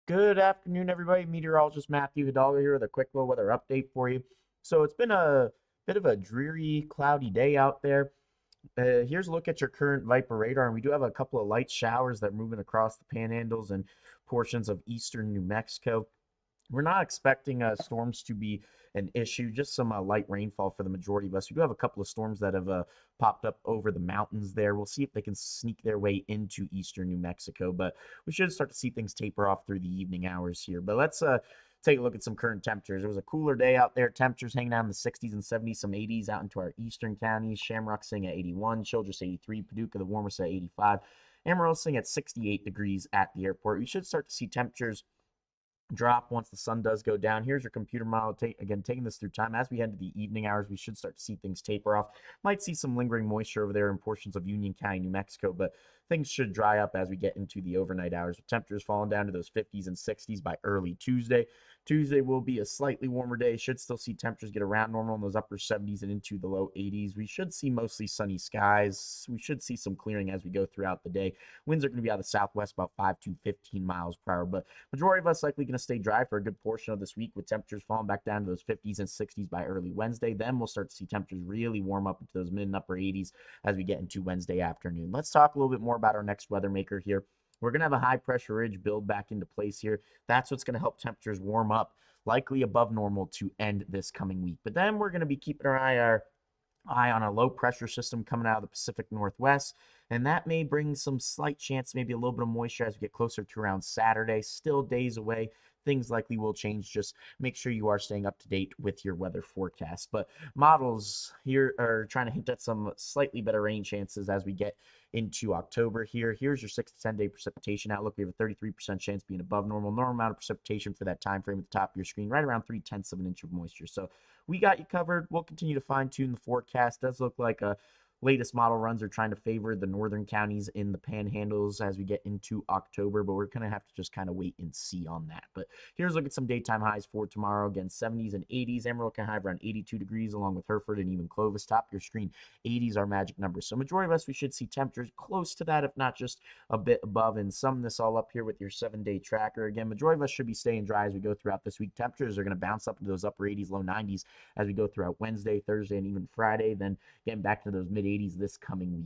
Good afternoon, everybody. Meteorologist Matthew Hidalgo here with a quick little weather update for you. So it's been a bit of a dreary, cloudy day out there. Here's a look at your current Viper radar, and we do have a couple of light showers that are moving across the panhandles and portions of eastern New Mexico. We're not expecting storms to be an issue, just some light rainfall for the majority of us. We do have a couple of storms that have popped up over the mountains there. We'll see if they can sneak their way into eastern New Mexico, but we should start to see things taper off through the evening hours here. But let's take a look at some current temperatures. It was a cooler day out there. Temperatures hanging out in the 60s and 70s, some 80s out into our eastern counties. Shamrock sitting at 81, Childress 83, Paducah the warmest at 85, Amarillo sitting at 68 degrees at the airport. We should start to see temperatures drop once the sun does go down. Here's your computer model. Again, taking this through time. As we head to the evening hours, we should start to see things taper off. Might see some lingering moisture over there in portions of Union County, New Mexico, but things should dry up as we get into the overnight hours, with temperatures falling down to those 50s and 60s by early Tuesday. Tuesday will be a slightly warmer day. Should still see temperatures get around normal in those upper 70s and into the low 80s. We should see mostly sunny skies. We should see some clearing as we go throughout the day. Winds are going to be out of the southwest about 5 to 15 miles per hour, but majority of us likely going to stay dry for a good portion of this week, with temperatures falling back down to those 50s and 60s by early Wednesday. Then we'll start to see temperatures really warm up into those mid and upper 80s as we get into Wednesday afternoon. Let's talk a little bit more about our next weather maker here. We're going to have a high pressure ridge build back into place here. That's what's going to help temperatures warm up, likely above normal to end this coming week. But then we're going to be keeping our eye on a low pressure system coming out of the Pacific Northwest. And that may bring some slight chance, maybe a little bit of moisture as we get closer to around Saturday. Still days away. Things likely will change. Just make sure you are staying up to date with your weather forecast. But models here are trying to hint at some slightly better rain chances as we get into October here. Here's your 6 to 10 day precipitation outlook. We have a 33% chance being above normal. Normal amount of precipitation for that time frame at the top of your screen, right around 3/10 of an inch of moisture. So we got you covered. We'll continue to fine tune the forecast. Does look like latest model runs are trying to favor the northern counties in the panhandles as we get into October, but we're going to have to just kind of wait and see on that. But here's a look at some daytime highs for tomorrow. Again, 70s and 80s. Amarillo can high around 82 degrees, along with Hereford and even Clovis. Top your screen, 80s are magic numbers. So majority of us, we should see temperatures close to that, if not just a bit above. And sum this all up here with your 7 day tracker. Again, majority of us should be staying dry as we go throughout this week. Temperatures are going to bounce up into those upper 80s, low 90s as we go throughout Wednesday, Thursday, and even Friday. Then getting back to those mid 80s this coming week.